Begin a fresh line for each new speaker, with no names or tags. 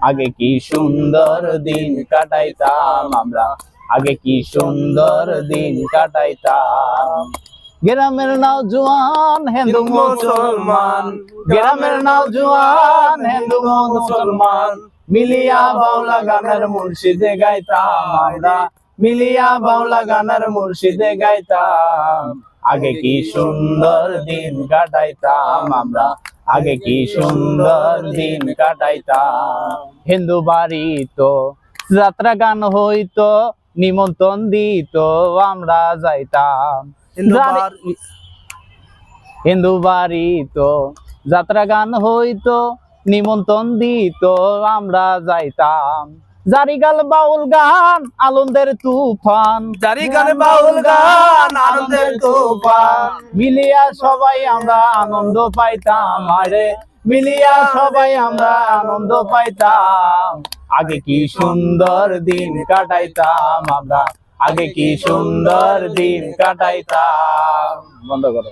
আগে কি সুন্দর দিন কাটাইতাম আমরা, আগে কি সুন্দর দিন কাটাইতাম। গ্রামের নওজোয়ান হিন্দু মুসলমান, গ্রামের নওজোয়ান হিন্দু মুসলমান, মিলিয়া বাউলা গানের মুর্শিদে গাইতাম আমরা, মিলিয়া বাউলা গানের মুর্শিদে গাইতাম। আগে কি সুন্দর দিন কাটাইতাম আমরা, আগে কি সুন্দর দিন কাটাইতাম। হিন্দু বাড়ি তো যাত্রা গান হইতো, নিমন্ত্রণ দিত আমরা যাইতাম। হিন্দু বাড়ি তো যাত্রা গান হইতো, নিমন্ত্রণ দিত আমরা যাইতাম। জারিগাল বাউল গান আনন্দের তুফান,
জারিগাল বাউল গান আনন্দের তুফান,
মিলিয়া সবাই আমরা আনন্দ পাইতাম। আরে মিলিয়া সবাই আমরা আনন্দ পাইতাম। আগে কি সুন্দর দিন কাটাইতাম আমরা, আগে কি সুন্দর দিন কাটাইতাম। বন্ধ করো।